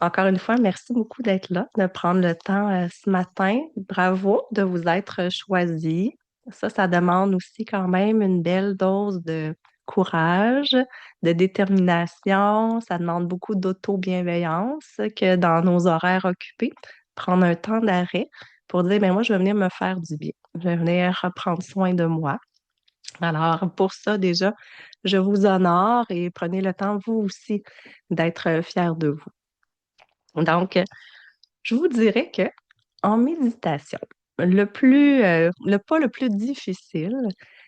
Encore une fois, merci beaucoup d'être là, de prendre le temps ce matin. Bravo de vous être choisi. Ça demande aussi quand même une belle dose de courage, de détermination. Ça demande beaucoup d'auto-bienveillance que dans nos horaires occupés, prendre un temps d'arrêt pour dire, ben moi, je vais venir me faire du bien. Je vais venir reprendre soin de moi. Alors, pour ça, déjà, je vous honore et prenez le temps, vous aussi, d'être fiers de vous. Donc, je vous dirais que en méditation, le pas le plus difficile,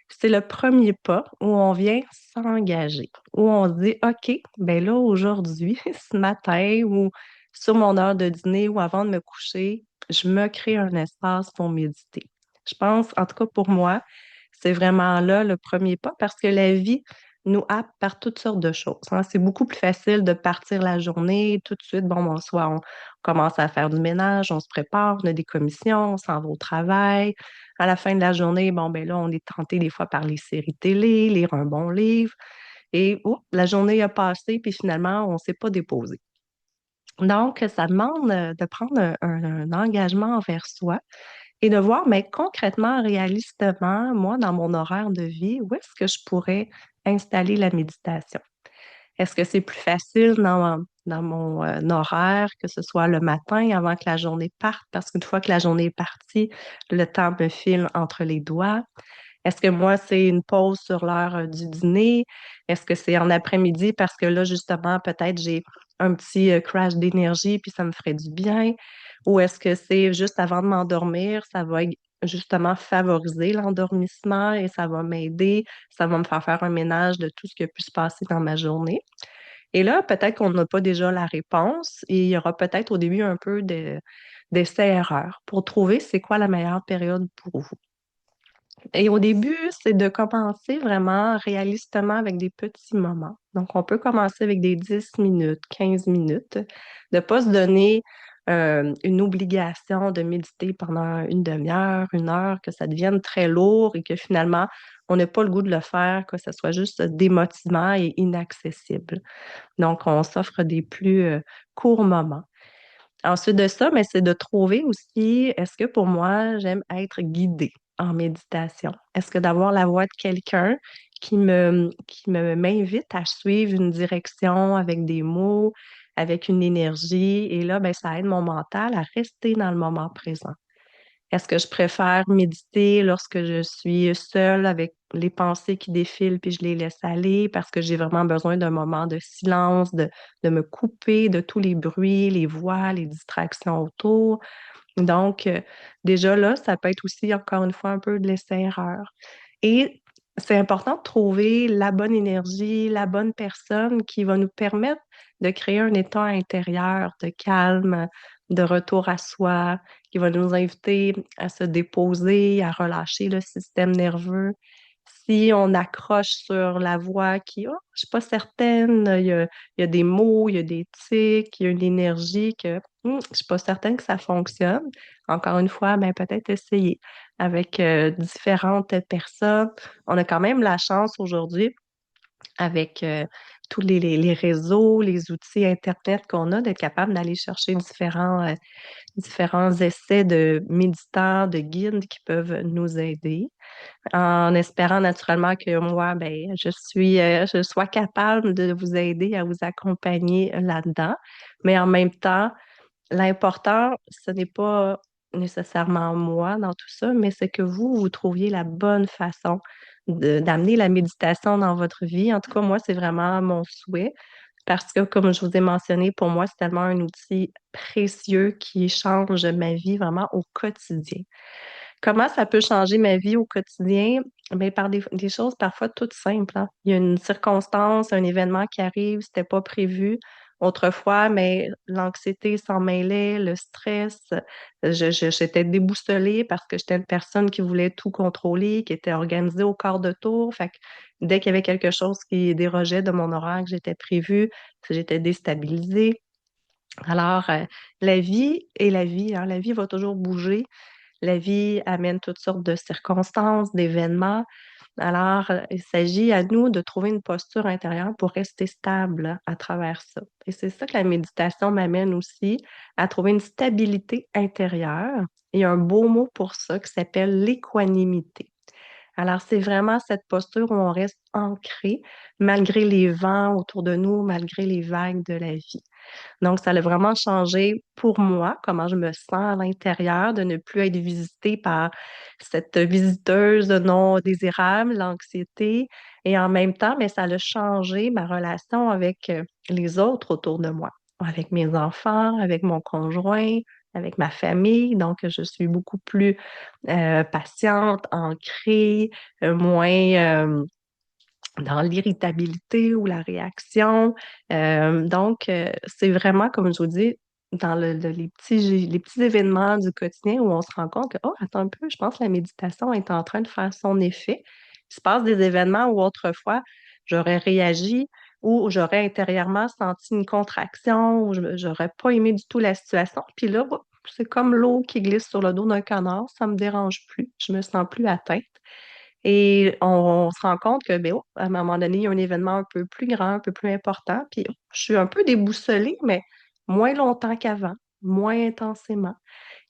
c'est le premier pas où on vient s'engager, où on se dit, OK, ben là, aujourd'hui, ce matin, ou sur mon heure de dîner, ou avant de me coucher, je me crée un espace pour méditer. Je pense, en tout cas pour moi, c'est vraiment là le premier pas parce que la vie nous happe par toutes sortes de choses, hein. C'est beaucoup plus facile de partir la journée tout de suite. Bon, soit on commence à faire du ménage, on se prépare, on a des commissions, on s'en va au travail. À la fin de la journée, bon, ben là, on est tenté des fois par les séries télé, lire un bon livre. Et la journée a passé, puis finalement, on ne s'est pas déposé. Donc, ça demande de prendre un engagement envers soi et de voir, mais concrètement, réalistement, moi, dans mon horaire de vie, où est-ce que je pourrais installer la méditation? Est-ce que c'est plus facile dans mon horaire, que ce soit le matin avant que la journée parte? Parce qu'une fois que la journée est partie, le temps me file entre les doigts. Est-ce que moi, c'est une pause sur l'heure du dîner? Est-ce que c'est en après-midi parce que là, justement, peut-être j'ai un petit crash d'énergie puis ça me ferait du bien? Ou est-ce que c'est juste avant de m'endormir, ça va justement favoriser l'endormissement et ça va m'aider, ça va me faire faire un ménage de tout ce qui a pu se passer dans ma journée? Et là, peut-être qu'on n'a pas déjà la réponse et il y aura peut-être au début un peu d'essai-erreur pour trouver c'est quoi la meilleure période pour vous. Et au début, c'est de commencer vraiment réalistement avec des petits moments. Donc, on peut commencer avec des 10 minutes, 15 minutes, de ne pas se donner une obligation de méditer pendant une demi-heure, une heure, que ça devienne très lourd et que finalement, on n'ait pas le goût de le faire, que ce soit juste démotivant et inaccessible. Donc, on s'offre des plus courts moments. Ensuite de ça, mais c'est de trouver aussi, est-ce que pour moi, j'aime être guidée en méditation? Est-ce que d'avoir la voix de quelqu'un m'invite à suivre une direction avec des mots, avec une énergie, et là, ben, ça aide mon mental à rester dans le moment présent. Est-ce que je préfère méditer lorsque je suis seule avec les pensées qui défilent puis je les laisse aller parce que j'ai vraiment besoin d'un moment de silence, de me couper de tous les bruits, les voix, les distractions autour? Donc, déjà là, ça peut être aussi, encore une fois, un peu de l'essai-erreur. Et c'est important de trouver la bonne énergie, la bonne personne qui va nous permettre de créer un état intérieur de calme, de retour à soi, qui va nous inviter à se déposer, à relâcher le système nerveux. Si on accroche sur la voix qui, oh, je suis pas certaine, il y a des mots, il y a des tics, il y a une énergie que je suis pas certaine que ça fonctionne. Encore une fois, ben, peut-être essayer avec différentes personnes. On a quand même la chance aujourd'hui avec tous les réseaux, les outils Internet qu'on a, d'être capable d'aller chercher différents essais de méditants, de guides qui peuvent nous aider, en espérant naturellement que moi, ben, je sois capable de vous aider à vous accompagner là-dedans. Mais en même temps, l'important, ce n'est pas nécessairement moi dans tout ça, mais c'est que vous trouviez la bonne façon d'amener la méditation dans votre vie. En tout cas, moi, c'est vraiment mon souhait parce que, comme je vous ai mentionné, pour moi, c'est tellement un outil précieux qui change ma vie vraiment au quotidien. Comment ça peut changer ma vie au quotidien? Bien, par des choses parfois toutes simples, hein. Il y a une circonstance, un événement qui arrive, c'était pas prévu autrefois, mais l'anxiété s'en mêlait, le stress. J'étais déboussolée parce que j'étais une personne qui voulait tout contrôler, qui était organisée au quart de tour. Fait que dès qu'il y avait quelque chose qui dérogeait de mon horaire que j'étais prévu, j'étais déstabilisée. Alors, la vie est la vie, hein. La vie va toujours bouger. La vie amène toutes sortes de circonstances, d'événements. Alors, il s'agit à nous de trouver une posture intérieure pour rester stable à travers ça. Et c'est ça que la méditation m'amène aussi, à trouver une stabilité intérieure. Il y a un beau mot pour ça qui s'appelle l'équanimité. Alors, c'est vraiment cette posture où on reste ancré malgré les vents autour de nous, malgré les vagues de la vie. Donc, ça a vraiment changé pour moi, comment je me sens à l'intérieur, de ne plus être visitée par cette visiteuse non désirable, l'anxiété. Et en même temps, mais ça a changé ma relation avec les autres autour de moi, avec mes enfants, avec mon conjoint, avec ma famille. Donc, je suis beaucoup plus patiente, ancrée, moins dans l'irritabilité ou la réaction. Donc, c'est vraiment, comme je vous dis, dans les petits événements du quotidien où on se rend compte que, oh, attends un peu, je pense que la méditation est en train de faire son effet. Il se passe des événements où autrefois, j'aurais réagi ou j'aurais intérieurement senti une contraction ou j'aurais pas aimé du tout la situation. Puis là, c'est comme l'eau qui glisse sur le dos d'un canard, ça me dérange plus, je me sens plus atteinte. Et on se rend compte que, ben, oh, à un moment donné, il y a un événement un peu plus grand, un peu plus important, puis oh, je suis un peu déboussolée, mais moins longtemps qu'avant, moins intensément.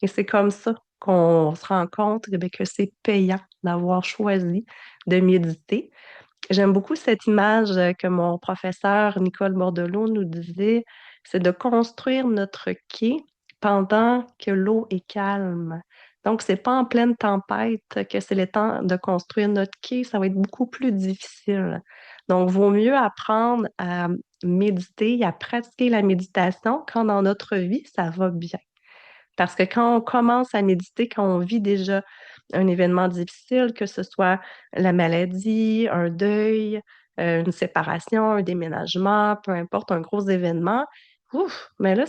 Et c'est comme ça qu'on se rend compte ben, que c'est payant d'avoir choisi de méditer. J'aime beaucoup cette image que mon professeur Nicole Bordelot nous disait, c'est de construire notre quai pendant que l'eau est calme. Donc, c'est pas en pleine tempête que c'est le temps de construire notre quai, ça va être beaucoup plus difficile. Donc, vaut mieux apprendre à méditer, à pratiquer la méditation quand dans notre vie, ça va bien. Parce que quand on commence à méditer, quand on vit déjà un événement difficile, que ce soit la maladie, un deuil, une séparation, un déménagement, peu importe, un gros événement, ouf, mais là,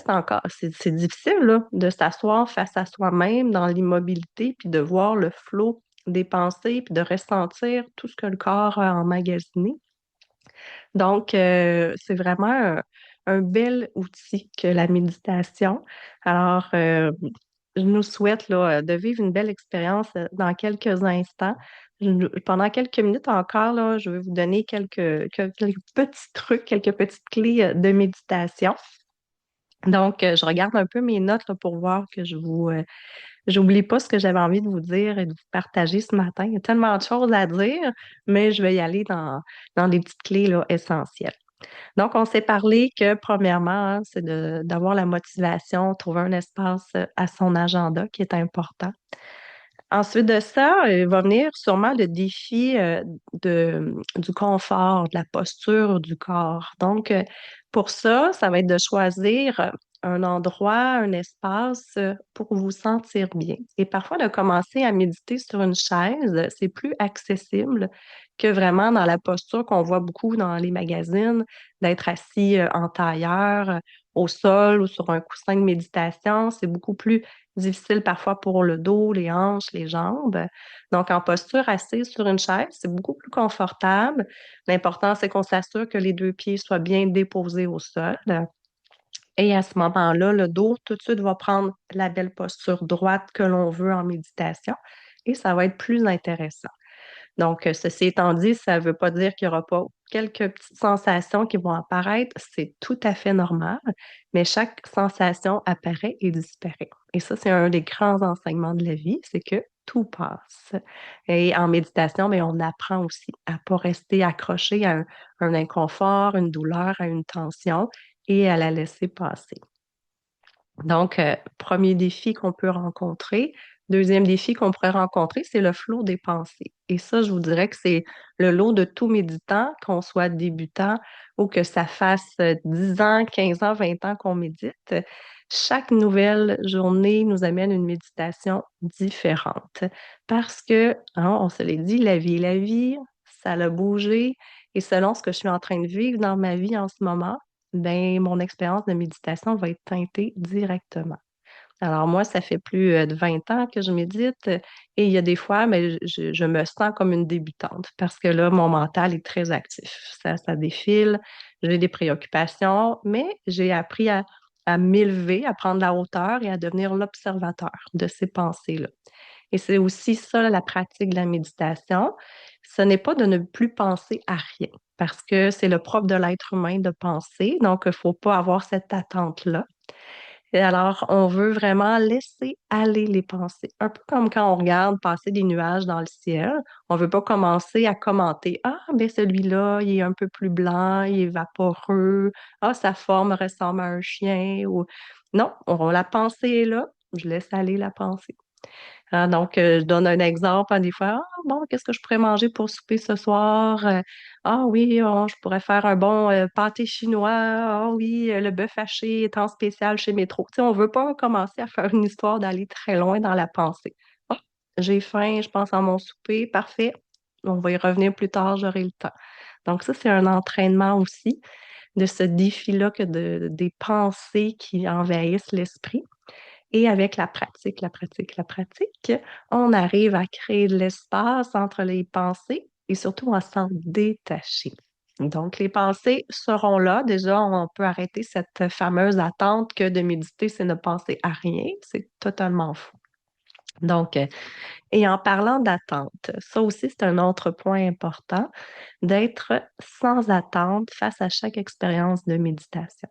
c'est difficile là, de s'asseoir face à soi-même dans l'immobilité, puis de voir le flot des pensées, puis de ressentir tout ce que le corps a emmagasiné. Donc, c'est vraiment un bel outil que la méditation. Alors, je nous souhaite là, de vivre une belle expérience dans quelques instants. Pendant quelques minutes encore, là, je vais vous donner quelques petits trucs, quelques petites clés de méditation. Donc, je regarde un peu mes notes là, pour voir que j'oublie pas ce que j'avais envie de vous dire et de vous partager ce matin. Il y a tellement de choses à dire, mais je vais y aller dans les petites clés là, essentielles. Donc, on s'est parlé que, premièrement, hein, c'est d'avoir la motivation, trouver un espace à son agenda qui est important. Ensuite de ça, il va venir sûrement le défi du confort, de la posture du corps. Donc, pour ça, ça va être de choisir un endroit, un espace pour vous sentir bien. Et parfois, de commencer à méditer sur une chaise, c'est plus accessible que vraiment dans la posture qu'on voit beaucoup dans les magazines, d'être assis en tailleur, au sol ou sur un coussin de méditation. C'est beaucoup plus difficile parfois pour le dos, les hanches, les jambes. Donc, en posture assise sur une chaise, c'est beaucoup plus confortable. L'important, c'est qu'on s'assure que les deux pieds soient bien déposés au sol. Et à ce moment-là, le dos, tout de suite, va prendre la belle posture droite que l'on veut en méditation et ça va être plus intéressant. Donc, ceci étant dit, ça ne veut pas dire qu'il n'y aura pas quelques petites sensations qui vont apparaître. C'est tout à fait normal, mais chaque sensation apparaît et disparaît. Et ça, c'est un des grands enseignements de la vie, c'est que tout passe. Et en méditation, mais on apprend aussi à ne pas rester accroché à un inconfort, une douleur, à une tension et à la laisser passer. Donc, premier défi qu'on peut rencontrer. Deuxième défi qu'on pourrait rencontrer, c'est le flot des pensées. Et ça, je vous dirais que c'est le lot de tout méditant, qu'on soit débutant ou que ça fasse 10 ans, 15 ans, 20 ans qu'on médite. Chaque nouvelle journée nous amène une méditation différente. Parce que, hein, on se l'est dit, la vie est la vie, ça a bougé. Et selon ce que je suis en train de vivre dans ma vie en ce moment, ben, mon expérience de méditation va être teintée directement. Alors moi, ça fait plus de 20 ans que je médite et il y a des fois, mais je me sens comme une débutante parce que là, mon mental est très actif. Ça défile, j'ai des préoccupations, mais j'ai appris à m'élever, à prendre la hauteur et à devenir l'observateur de ces pensées-là. Et c'est aussi ça, la pratique de la méditation. Ce n'est pas de ne plus penser à rien, parce que c'est le propre de l'être humain de penser, donc il ne faut pas avoir cette attente-là. Et alors, on veut vraiment laisser aller les pensées. Un peu comme quand on regarde passer des nuages dans le ciel. On veut pas commencer à commenter. Ah, ben celui-là, il est un peu plus blanc, il est vaporeux. Ah, sa forme ressemble à un chien. Ou... Non, la pensée est là. Je laisse aller la pensée. Ah, donc, je donne un exemple. Hein, des fois, ah, bon, qu'est-ce que je pourrais manger pour souper ce soir? Ah oui, oh, je pourrais faire un bon pâté chinois. Ah oui, le bœuf haché est en spécial chez Métro. Tu sais, on veut pas commencer à faire une histoire d'aller très loin dans la pensée. Ah, j'ai faim, je pense à mon souper. Parfait. On va y revenir plus tard, j'aurai le temps. Donc, ça, c'est un entraînement aussi de ce défi-là que des pensées qui envahissent l'esprit. Et avec la pratique, on arrive à créer de l'espace entre les pensées et surtout à s'en détacher. Donc, les pensées seront là. Déjà, on peut arrêter cette fameuse attente que de méditer, c'est ne penser à rien. C'est totalement faux. Donc, et en parlant d'attente, ça aussi, c'est un autre point important, d'être sans attente face à chaque expérience de méditation.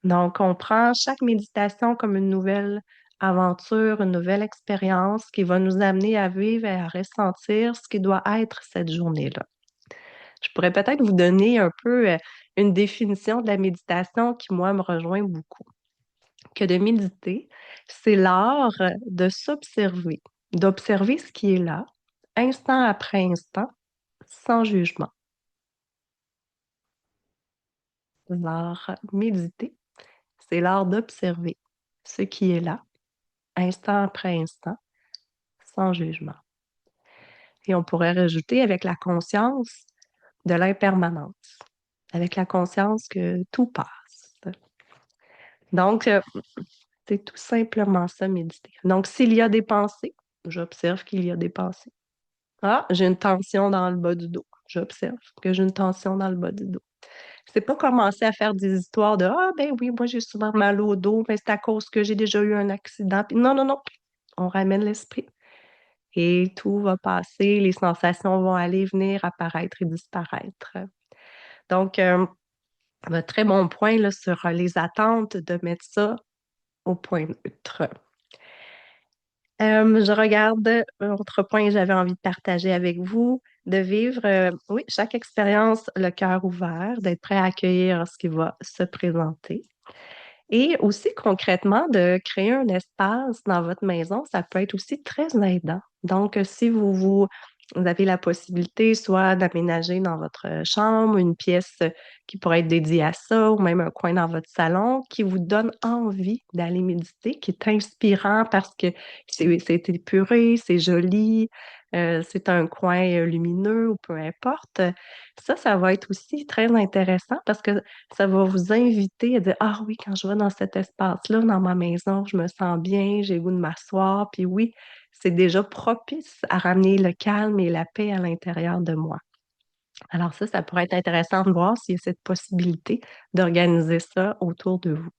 Donc, on prend chaque méditation comme une nouvelle aventure, une nouvelle expérience qui va nous amener à vivre et à ressentir ce qui doit être cette journée-là. Je pourrais peut-être vous donner un peu une définition de la méditation qui, moi, me rejoint beaucoup. Que de méditer, c'est l'art de s'observer, d'observer ce qui est là, instant après instant, sans jugement. L'art méditer, c'est l'art d'observer ce qui est là, instant après instant, sans jugement. Et on pourrait rajouter avec la conscience de l'impermanence, avec la conscience que tout passe. Donc, c'est tout simplement ça, méditer. Donc, s'il y a des pensées, j'observe qu'il y a des pensées. Ah, j'ai une tension dans le bas du dos. J'observe que j'ai une tension dans le bas du dos. C'est pas commencer à faire des histoires de ah, ben oui, moi j'ai souvent mal au dos, mais c'est à cause que j'ai déjà eu un accident. Puis non, non, non. On ramène l'esprit et tout va passer, les sensations vont aller, venir, apparaître et disparaître. Donc, un très bon point là, sur les attentes, de mettre ça au point neutre. Je regarde un autre point que j'avais envie de partager avec vous, de vivre, oui, chaque expérience, le cœur ouvert, d'être prêt à accueillir ce qui va se présenter. Et aussi concrètement, de créer un espace dans votre maison, ça peut être aussi très aidant. Donc, si vous avez la possibilité soit d'aménager dans votre chambre une pièce qui pourrait être dédiée à ça, ou même un coin dans votre salon qui vous donne envie d'aller méditer, qui est inspirant parce que c'est épuré, c'est joli, c'est un coin lumineux ou peu importe. Ça va être aussi très intéressant parce que ça va vous inviter à dire, ah oui, quand je vais dans cet espace-là, dans ma maison, je me sens bien, j'ai le goût de m'asseoir. Puis oui, c'est déjà propice à ramener le calme et la paix à l'intérieur de moi. Alors ça pourrait être intéressant de voir s'il y a cette possibilité d'organiser ça autour de vous.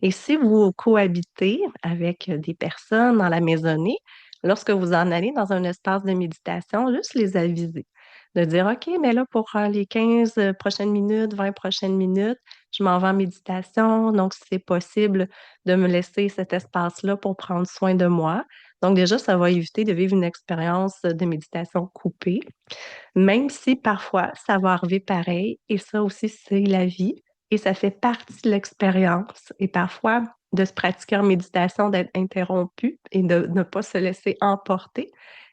Et si vous cohabitez avec des personnes dans la maisonnée, lorsque vous en allez dans un espace de méditation, juste les aviser. De dire, OK, mais là, pour les 15 prochaines minutes, 20 prochaines minutes, je m'en vais en méditation. Donc, si c'est possible de me laisser cet espace-là pour prendre soin de moi. Donc, déjà, ça va éviter de vivre une expérience de méditation coupée, même si parfois ça va arriver pareil. Et ça aussi, c'est la vie. Et ça fait partie de l'expérience. Et parfois, de se pratiquer en méditation, d'être interrompu et de ne pas se laisser emporter,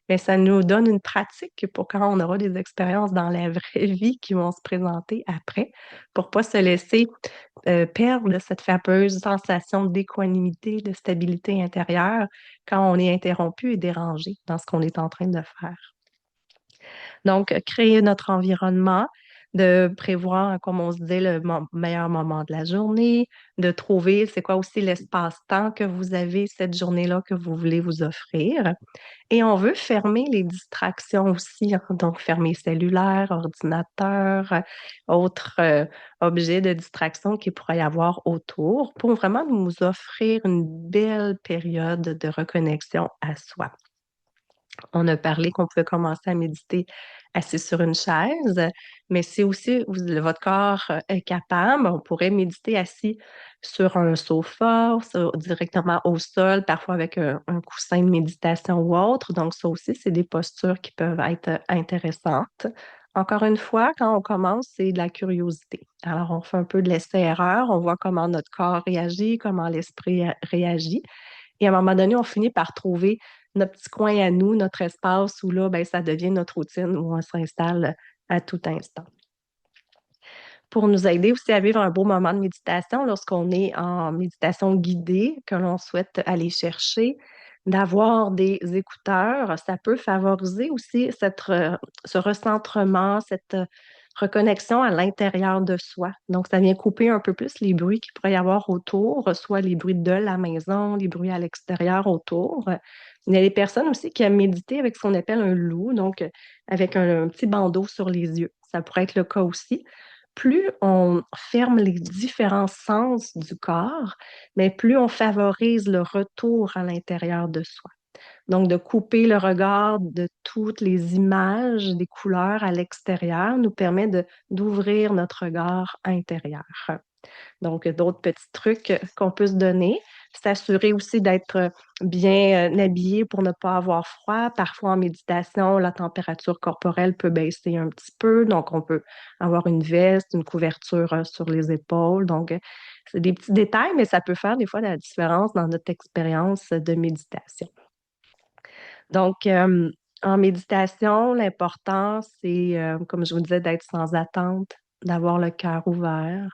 mais ça nous donne une pratique pour quand on aura des expériences dans la vraie vie qui vont se présenter après, pour pas se laisser perdre cette fameuse sensation d'équanimité, de stabilité intérieure quand on est interrompu et dérangé dans ce qu'on est en train de faire. Donc, créer notre environnement, de prévoir, comme on se dit, le meilleur moment de la journée, de trouver c'est quoi aussi l'espace-temps que vous avez cette journée-là que vous voulez vous offrir. Et on veut fermer les distractions aussi, hein, donc fermer cellulaire, ordinateur, autres objets de distraction qu'il pourrait y avoir autour pour vraiment nous offrir une belle période de reconnexion à soi. On a parlé qu'on pouvait commencer à méditer assis sur une chaise, mais si aussi votre corps est capable, on pourrait méditer assis sur un sofa, directement au sol, parfois avec un coussin de méditation ou autre. Donc, ça aussi, c'est des postures qui peuvent être intéressantes. Encore une fois, quand on commence, c'est de la curiosité. Alors, on fait un peu de l'essai-erreur, on voit comment notre corps réagit, comment l'esprit réagit. Et à un moment donné, on finit par trouver notre petit coin à nous, notre espace où là, ben, ça devient notre routine où on s'installe à tout instant. Pour nous aider aussi à vivre un beau moment de méditation lorsqu'on est en méditation guidée, que l'on souhaite aller chercher, d'avoir des écouteurs, ça peut favoriser aussi ce recentrement, cette reconnexion à l'intérieur de soi. Donc, ça vient couper un peu plus les bruits qu'il pourrait y avoir autour, soit les bruits de la maison, les bruits à l'extérieur autour. Il y a des personnes aussi qui aiment méditer avec ce qu'on appelle un loup, donc avec un petit bandeau sur les yeux. Ça pourrait être le cas aussi. Plus on ferme les différents sens du corps, mais plus on favorise le retour à l'intérieur de soi. Donc, de couper le regard de toutes les images, des couleurs à l'extérieur nous permet d'ouvrir notre regard intérieur. Donc, d'autres petits trucs qu'on peut se donner. S'assurer aussi d'être bien habillé pour ne pas avoir froid. Parfois, en méditation, la température corporelle peut baisser un petit peu. Donc, on peut avoir une veste, une couverture sur les épaules. Donc, c'est des petits détails, mais ça peut faire des fois la différence dans notre expérience de méditation. Donc, en méditation, l'important, c'est, comme je vous disais, d'être sans attente, d'avoir le cœur ouvert,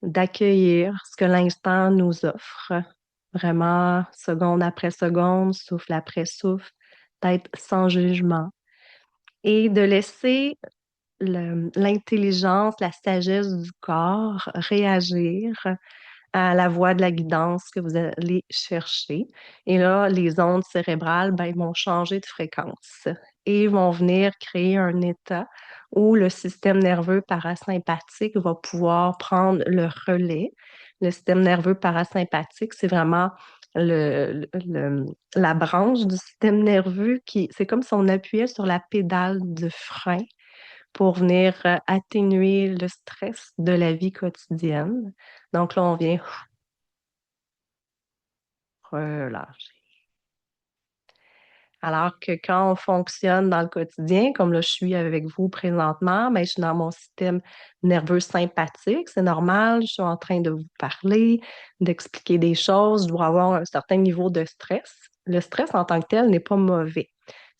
d'accueillir ce que l'instant nous offre, vraiment seconde après seconde, souffle après souffle, d'être sans jugement et de laisser l'intelligence, la sagesse du corps réagir à la voix de la guidance que vous allez chercher. Et là, les ondes cérébrales, ben, vont changer de fréquence et vont venir créer un état où le système nerveux parasympathique va pouvoir prendre le relais. Le système nerveux parasympathique, c'est vraiment la branche du système nerveux c'est comme si on appuyait sur la pédale de frein pour venir atténuer le stress de la vie quotidienne. Donc là, on vient relâcher. Alors que quand on fonctionne dans le quotidien, comme là, je suis avec vous présentement, ben, je suis dans mon système nerveux sympathique. C'est normal, je suis en train de vous parler, d'expliquer des choses, je dois avoir un certain niveau de stress. Le stress en tant que tel n'est pas mauvais.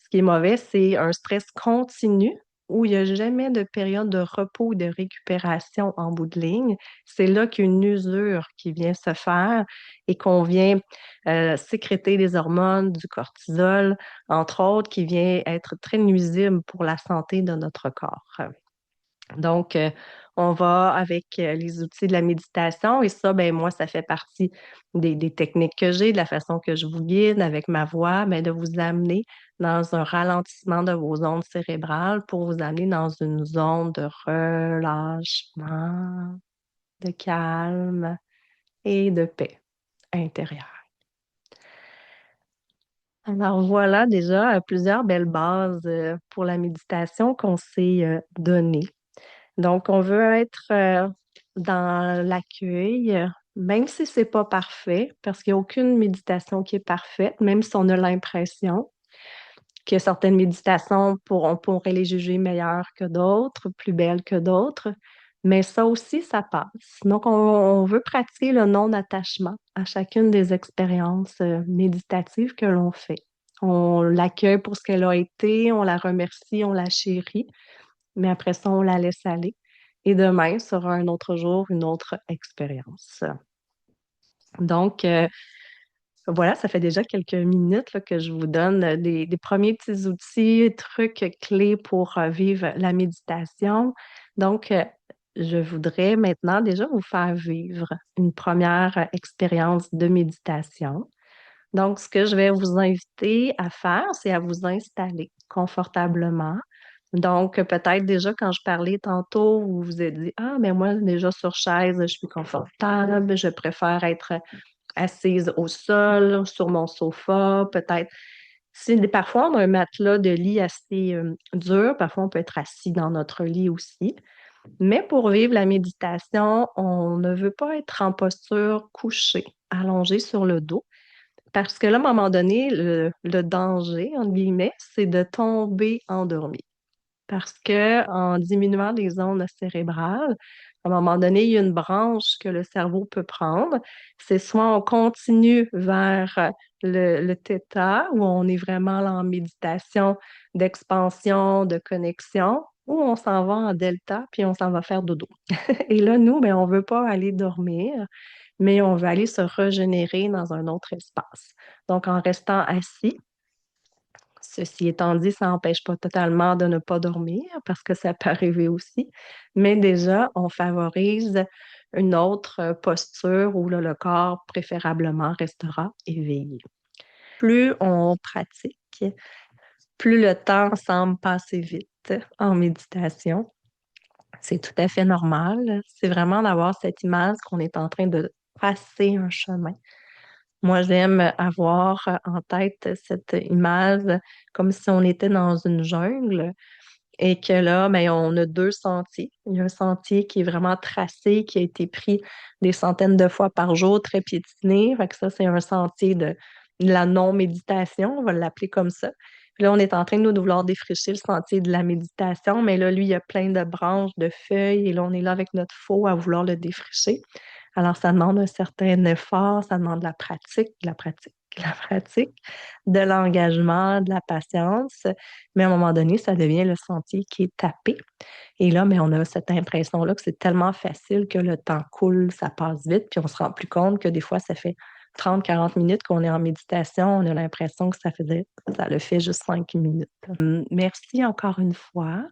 Ce qui est mauvais, c'est un stress continu où il n'y a jamais de période de repos ou de récupération en bout de ligne. C'est là qu'il y a une usure qui vient se faire et qu'on vient sécréter des hormones, du cortisol, entre autres, qui vient être très nuisible pour la santé de notre corps. Donc, on va avec les outils de la méditation et ça, ben moi, ça fait partie des techniques que j'ai, de la façon que je vous guide avec ma voix, ben, de vous amener dans un ralentissement de vos ondes cérébrales pour vous amener dans une zone de relâchement, de calme et de paix intérieure. Alors voilà déjà plusieurs belles bases pour la méditation qu'on s'est données. Donc, on veut être dans l'accueil, même si c'est pas parfait, parce qu'il n'y a aucune méditation qui est parfaite, même si on a l'impression que certaines méditations, on pourrait les juger meilleures que d'autres, plus belles que d'autres, mais ça aussi, ça passe. Donc, on veut pratiquer le non-attachement à chacune des expériences méditatives que l'on fait. On l'accueille pour ce qu'elle a été, on la remercie, on la chérit, mais après ça, on la laisse aller. Et demain sera un autre jour, une autre expérience. Donc, voilà, ça fait déjà quelques minutes là, que je vous donne des premiers petits outils, trucs clés pour vivre la méditation. Donc, je voudrais maintenant déjà vous faire vivre une première expérience de méditation. Donc, ce que je vais vous inviter à faire, c'est à vous installer confortablement. Donc, peut-être déjà quand je parlais tantôt, vous vous êtes dit, ah, mais moi, déjà sur chaise, je suis confortable, je préfère être assise au sol, sur mon sofa, peut-être. Parfois, on a un matelas de lit assez dur, parfois on peut être assis dans notre lit aussi. Mais pour vivre la méditation, on ne veut pas être en posture couchée, allongée sur le dos, parce que là, à un moment donné, le danger, entre guillemets, c'est de tomber endormi. Parce que en diminuant les ondes cérébrales, à un moment donné, il y a une branche que le cerveau peut prendre. C'est soit on continue vers le theta, où on est vraiment là en méditation d'expansion, de connexion, ou on s'en va en delta, puis on s'en va faire dodo. Et là, nous, ben, on ne veut pas aller dormir, mais on veut aller se régénérer dans un autre espace. Donc, en restant assis, ceci étant dit, ça n'empêche pas totalement de ne pas dormir parce que ça peut arriver aussi. Mais déjà, on favorise une autre posture où là, le corps préférablement restera éveillé. Plus on pratique, plus le temps semble passer vite en méditation. C'est tout à fait normal. C'est vraiment d'avoir cette image qu'on est en train de passer un chemin. Moi, j'aime avoir en tête cette image comme si on était dans une jungle et que là, ben, on a deux sentiers. Il y a un sentier qui est vraiment tracé, qui a été pris des centaines de fois par jour, très piétiné. Fait que ça, c'est un sentier de la non-méditation, on va l'appeler comme ça. Puis là, on est en train, nous, de vouloir défricher le sentier de la méditation, mais là, lui, il y a plein de branches, de feuilles, et là, on est là avec notre faux à vouloir le défricher. Alors, ça demande un certain effort, ça demande de la pratique, de la pratique, de la pratique, de l'engagement, de la patience. Mais à un moment donné, ça devient le sentier qui est tapé. Et là, mais on a cette impression-là que c'est tellement facile que le temps coule, ça passe vite, puis on se rend plus compte que des fois, ça fait 30, 40 minutes qu'on est en méditation, on a l'impression que ça le fait juste 5 minutes. Merci encore une fois.